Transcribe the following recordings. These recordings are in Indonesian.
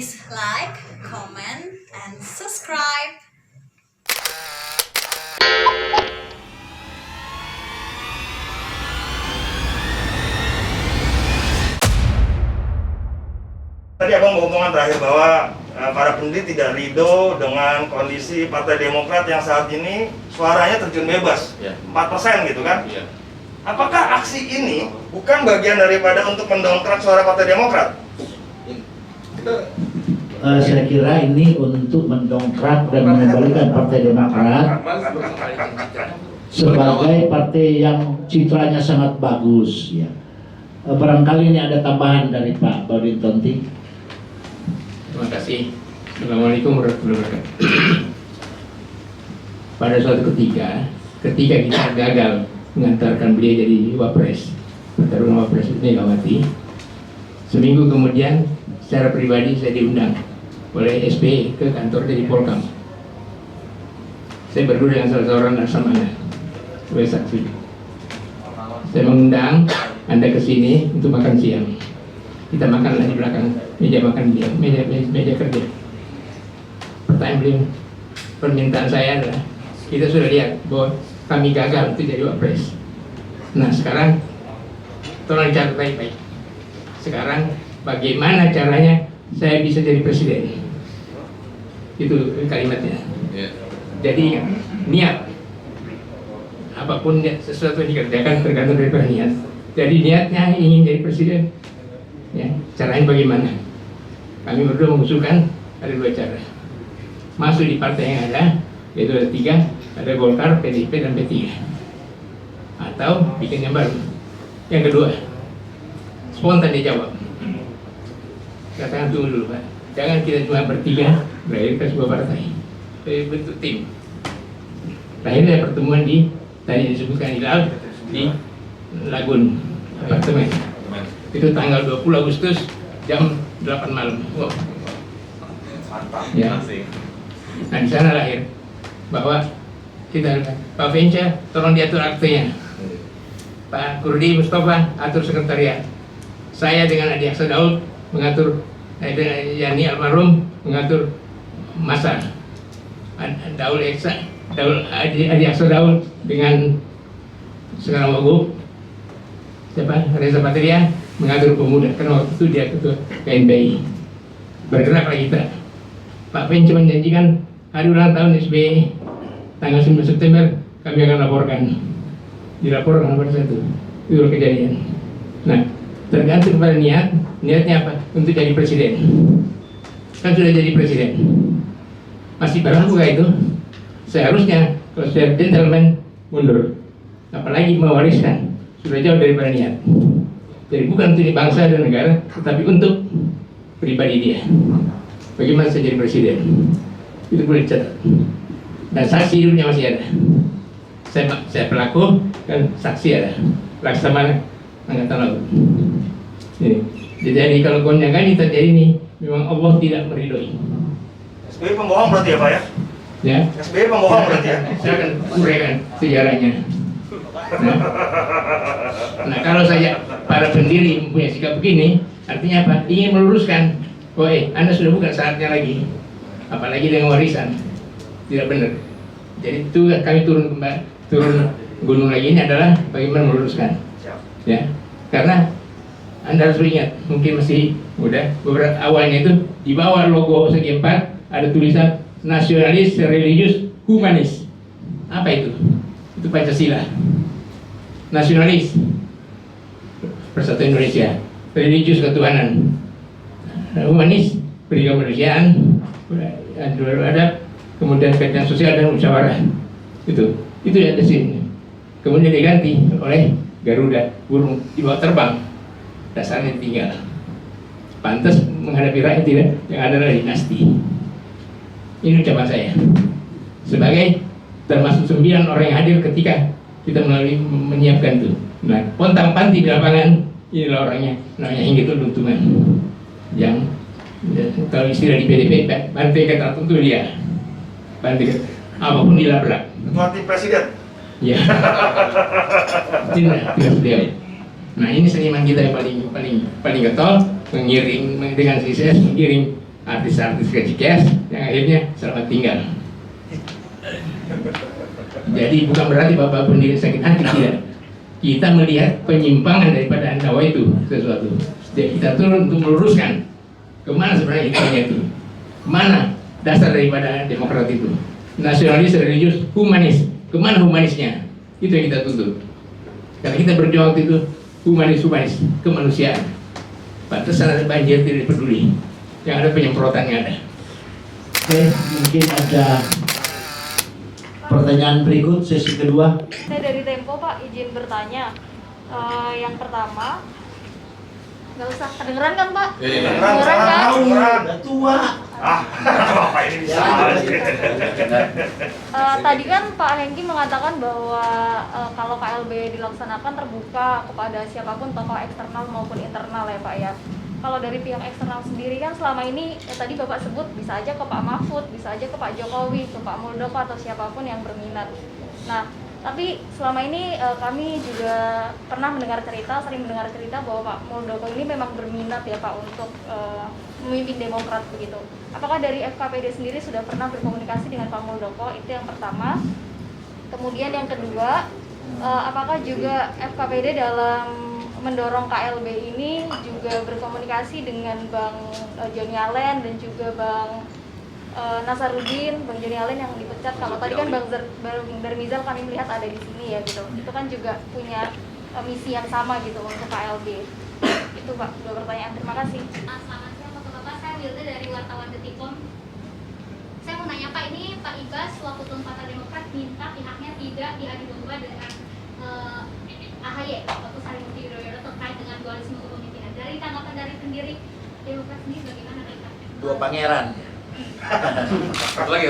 Please like, comment, and subscribe. Tadi Abang berhubungan terakhir bahwa para pendiri tidak ridho dengan kondisi Partai Demokrat yang saat ini suaranya terjun bebas, 4% gitu kan? Apakah aksi ini bukan bagian daripada untuk mendongkrak suara Partai Demokrat? Saya kira ini untuk mendongkrak dan mengembalikan Partai Demokrat sebagai partai yang citranya sangat bagus. Ya. Barangkali ini ada tambahan dari Pak Baudin Tonti. Terima kasih. Assalamualaikum warahmatullahi wabarakatuh. Pada suatu ketika kita gagal mengantarkan beliau jadi wapres, pertarungan wapres Megawati, seminggu kemudian secara pribadi saya diundang oleh SBY ke kantor dari Polkam. Saya berdua dengan salah seorang laksamana sebagai saksi. Saya mengundang Anda ke sini untuk makan siang. Kita makanlah di belakang meja makan beliau, meja kerja. Pertanyaan beliau, permintaan saya adalah, kita sudah lihat bahwa kami gagal untuk jadi wapres. Nah sekarang, tolong dicatat baik-baik. Sekarang bagaimana caranya saya bisa jadi presiden? Itu kalimatnya. Jadi niat, apapun sesuatu yang dikerjakan tergantung dari niat. Jadi niatnya ingin jadi presiden. Ya, caranya bagaimana? Kami berdua mengusulkan ada dua cara. Masuk di partai yang ada, yaitu ada tiga, ada Golkar, PDIP, dan P3. Atau bikin yang baru. Yang kedua, spontan dia jawab. Katakan tunggu dulu Pak, jangan kita cuma bertiga melahirkan sebuah partai. Bentuk tim. Akhirnya pertemuan tadi disebutkan di Lagun apartemen. Itu tanggal 20 Agustus jam 8 malam. Wow. Ya. Nah di sana lahir bahwa kita Pak Venca tolong diatur aktenya, Pak Kurdi Mustafa atur sekretariat, saya dengan Adi Aksa Daud mengatur, Yani almarhum mengatur masa, Adi Aksa Daud dengan sekarang Wagub siapa Reza Patria mengatur pemuda, karena waktu itu dia ketua KNPI. Bergeraklah kita. Pak Pen cuma menjanjikan hari ulang tahun SBY tanggal 9 September kami akan laporkan. Dilaporkan pada satu itu kejadian. Nah, tergantung pada niatnya apa? Untuk jadi presiden. Kan sudah jadi presiden. Masih barang buka itu. Seharusnya kalau sudah gentleman mundur. Apalagi mewariskan, sudah jauh daripada niat. Jadi bukan untuk bangsa dan negara, tetapi untuk pribadi dia. Bagaimana saya jadi presiden? Itu boleh dicatat. Dan saksi hidupnya masih ada. Saya pelaku dan saksi ada. Laksamana Angkatan Laut. Jadi kalau gonjang-ganjing terjadi ini, memang Allah tidak meridhoi. SBY pembohong berarti ya Pak ya? Ya. SBY pembohong berarti ya? Saya akan uraikan sejarahnya. Nah kalau saya para pendiri mempunyai sikap begini, artinya apa? Ingin meluruskan, Anda sudah bukan saatnya lagi, apalagi dengan warisan, tidak benar. Jadi itu kami turun gunung lagi ini adalah bagaimana meluruskan, ya. Karena Anda harus ingat, mungkin masih muda, beberapa awalnya itu di bawah logo segi 4 ada tulisan nasionalis, religius, humanis. Apa itu? Itu Pancasila. Nasionalis Persatuan Indonesia, religius ketuhanan, humanis pendidikan kemanusiaan, adab, kemudian keadilan sosial dan musyawarah. Itu yang di sini. Kemudian diganti oleh Garuda, burung dibawa terbang, dasarnya tinggal. Pantas menghadapi rakyat tidak, yang adalah dinasti. Ini ucapan saya sebagai termasuk 9 orang yang hadir ketika kita melalui menyiapkan itu. Nah, pontang-panting di lapangan, inilah orangnya, namanya Hinggit Luntungan. Yang kalau istilah di PDP, bantai kata tentu dia. Bantai apapun dilabrak. Ketua tim presiden. Ya. Tidak beliau. Nah, ini seniman kita yang paling getol, mengiring dengan sukses, mengiring artis-artis kecikes yang akhirnya selamat tinggal. Jadi bukan berarti Bapak pendiri sakit hati, tidak. Kita melihat penyimpangan daripada Anda itu sesuatu. Jadi kita turun untuk meluruskan kemana sebenarnya intinya itu. Mana dasar daripada demokrat itu? Nasionalis, religius, humanis. Kemana humanisnya? Itu yang kita tuntut. Karena kita berjuang waktu itu humanis, kemanusiaan. Pantesan ada banjir tidak peduli. Yang ada penyemprotannya ada. Oke, mungkin ada pertanyaan berikut sesi kedua. Saya dari Tempo Pak, izin bertanya. Yang pertama, nggak usah kedengeran kan Pak? Kedengeran kan? Udah tua. Bapak ini bisa. Tadi kan Pak Hengki mengatakan bahwa kalau KLB dilaksanakan terbuka kepada siapapun, tokoh eksternal maupun internal ya Pak ya. Kalau dari pihak eksternal sendiri kan selama ini tadi Bapak sebut bisa aja ke Pak Mahfud, bisa aja ke Pak Jokowi, ke Pak Muldoko atau siapapun yang berminat. Nah, tapi selama ini kami juga pernah sering mendengar cerita bahwa Pak Muldoko ini memang berminat ya Pak untuk memimpin Demokrat begitu. Apakah dari FKPD sendiri sudah pernah berkomunikasi dengan Pak Muldoko? Itu yang pertama. Kemudian yang kedua, apakah juga FKPD dalam mendorong KLB ini juga berkomunikasi dengan Bang Joni Allen dan juga Bang Nasaruddin, Bang Joni Allen yang dipecat. Kalau tadi kan Bang Darmizal kami melihat ada di sini ya gitu. Itu kan juga punya misi yang sama gitu untuk KLB. Itu Pak, dua pertanyaan. Terima kasih. Selamat siang Bapak-Bapak, saya Wilda dari wartawan Detikcom. Saya mau nanya Pak, ini Pak Ibas waktu Partai Demokrat minta pihaknya tidak diadu domba dengan AHY waktu Harimurti Yudhoyono terkait dengan dualisme kepemimpinan. Dari tanggapan dari pendiri Demokrat sendiri bagaimana Pak? Dua pangeran. Satu lagi.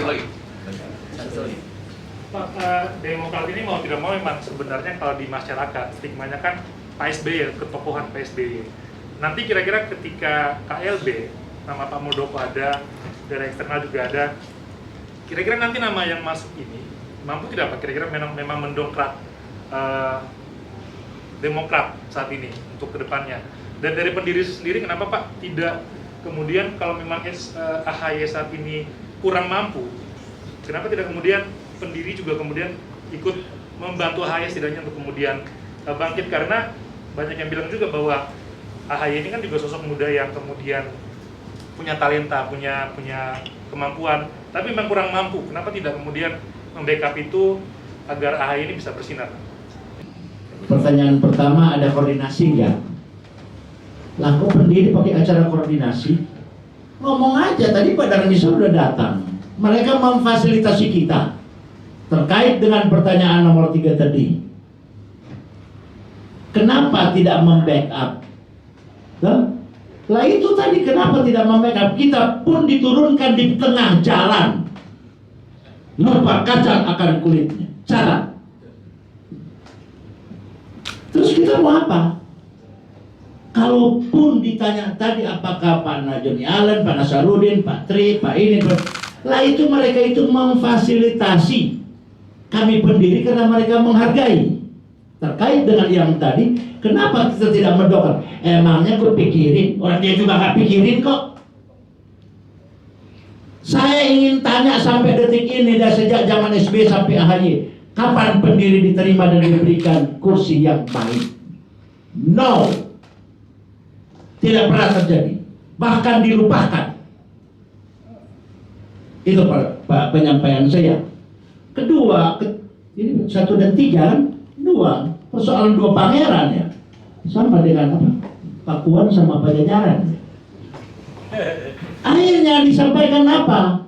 Pak, Demokrat ini mau tidak mau memang sebenarnya kalau di masyarakat stigmanya kan Pak SBY, ketokohan Pak SBY. Nanti kira-kira ketika KLB, nama Pak Muldoko ada, dari eksternal juga ada, kira-kira nanti nama yang masuk ini mampu tidak Pak kira-kira memang mendongkrak Demokrat saat ini untuk kedepannya. Dan dari pendiri sendiri kenapa Pak tidak kemudian kalau memang AHY saat ini kurang mampu, kenapa tidak kemudian pendiri juga kemudian ikut membantu AHY setidaknya untuk kemudian bangkit? Karena banyak yang bilang juga bahwa AHY ini kan juga sosok muda yang kemudian punya talenta, punya kemampuan, tapi memang kurang mampu. Kenapa tidak kemudian membackup itu agar AHY ini bisa bersinar? Pertanyaan pertama, ada koordinasi nggak? Lah kok pendiri pakai acara koordinasi? Ngomong aja, tadi Pak Darmizal sudah datang. Mereka memfasilitasi kita terkait dengan pertanyaan nomor 3 tadi. Kenapa tidak membackup? Lah itu tadi kenapa tidak membackup? Kita pun diturunkan di tengah jalan. Lupa kacang akan kulitnya. Cara. Terus kita mau apa? Kalaupun ditanya tadi apakah Pak Joni Allen, Pak Nasaruddin, Pak Tri, Pak ini, lah itu mereka itu memfasilitasi kami pendiri karena mereka menghargai. Terkait dengan yang tadi, kenapa kita tidak mendongkrak? Emangnya gue pikirin? Orang dia juga nggak pikirin kok. Saya ingin tanya sampai detik ini, dan sejak zaman SBY sampai AHY, kapan pendiri diterima dan diberikan kursi yang baik? No, tidak pernah terjadi, bahkan dilupakan. Itu Pak penyampaian saya. Kedua, ini 1 dan 3 kan? 2, persoalan 2 pangeran ya, sama dengan apa? Pakuan sama Pajajaran. Akhirnya disampaikan apa?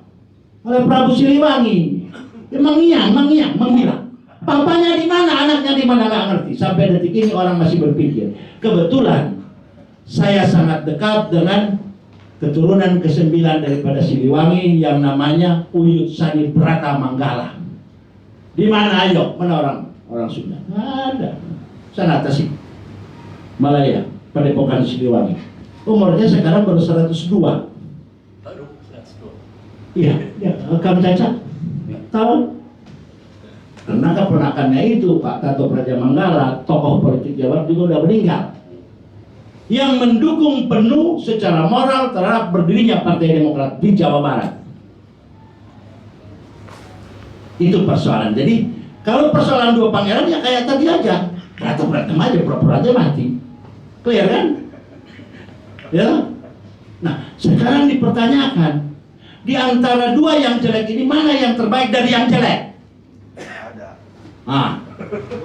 Oleh Prabu Siliwangi. Menghilang. Papanya di mana, anaknya di mana nggak ngerti. Sampai detik ini orang masih berpikir. Kebetulan saya sangat dekat dengan keturunan ke-9 daripada Siliwangi yang namanya Uyut Sani Brata Manggala. Di mana ayo? Mana orang Sunda? Ada. Sana Tasik Malaya, Padepokan Siliwangi. Umurnya sekarang baru 102. Iya, Kang Caca tahu? Karena keponakannya itu Pak Tato Praja Manggala, tokoh politik Jawa juga udah meninggal. yang mendukung penuh secara moral terhadap berdirinya Partai Demokrat di Jawa Barat. Itu persoalan. Jadi kalau persoalan dua pangeran ya kayak tadi aja, berantem aja, pura-pura aja mati. Clear kan? Ya. Nah, sekarang dipertanyakan, di antara dua yang jelek ini mana yang terbaik dari yang jelek? Ada. Ah,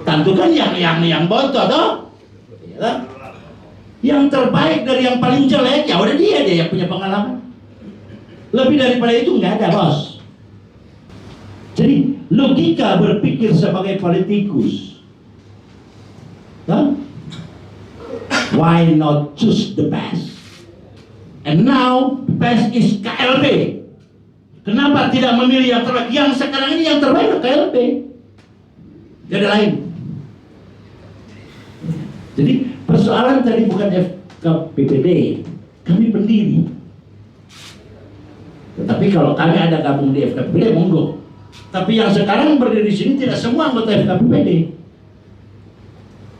tentu kan yang bontot toh? Ya. Yang terbaik dari yang paling jelek ya udah dia yang punya pengalaman. Lebih daripada itu nggak ada, bos. Jadi logika berpikir sebagai politikus, huh? Why not choose the best? And now the best is KLB. Kenapa tidak memilih yang terbaik? Yang sekarang ini yang terbaik KLB. Gak ada lain. Jadi persoalan tadi bukan FKPPD, kami pendiri. Tetapi kalau kami ada gabung di FKPPD, monggo. Tapi yang sekarang berdiri di sini tidak semua anggota FKPPD.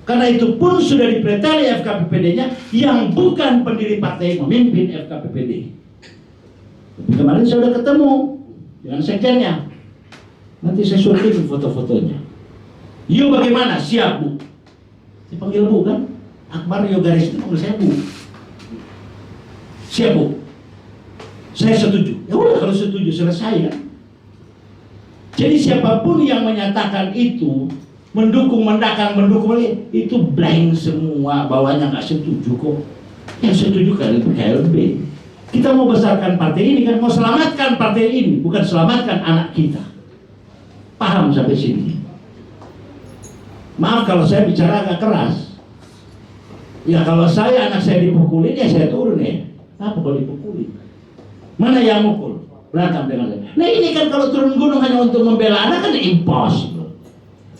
Karena itu pun sudah diperintah FKPPD-nya yang bukan pendiri partai memimpin FKPPD. Tapi kemarin saya sudah ketemu dengan sekjennya. Nanti saya suruhin foto-fotonya. Yo bagaimana? Siap Bu. Dipanggil Bu kan? Akbar Yogaris itu panggil saya Bu. Siap Bu. Saya setuju. Ya udah kalau setuju selesai kan. Jadi siapapun yang menyatakan itu mendukung itu blank semua, bawahnya nggak setuju kok. Yang setuju KLB. Kita mau besarkan partai ini kan, mau selamatkan partai ini, bukan selamatkan anak kita. Paham sampai sini? Maaf kalau saya bicara agak keras. Ya kalau anak saya dipukulin ya saya turun ya. Apa kalau dipukulin? Mana yang mukul? Berantem dengan saya. Nah ini kan kalau turun gunung hanya untuk membela anak kan impossible.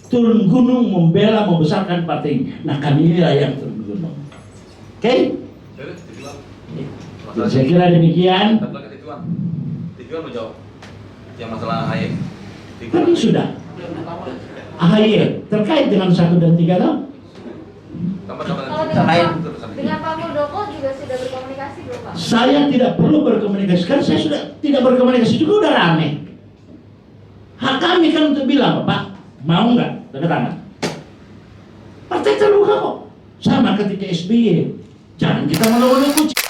Turun gunung membela, membesarkan partai ini. Nah kami inilah yang turun gunung. Oke? Saya kira demikian. Tujuan menjawab yang masalah AHY. Tadi sudah. AHY terkait dengan 1 dan 3 tahun. Kalau dengan Pak Muldoko juga sudah berkomunikasi belum Pak? Saya tidak perlu berkomunikasi, kan saya sudah tidak berkomunikasi juga udah rame. Hak kami kan untuk bilang, Pak, mau nggak tanda tangan? Partai terbuka kok. Sama ketika SBY. Jangan kita malu-malu kucing.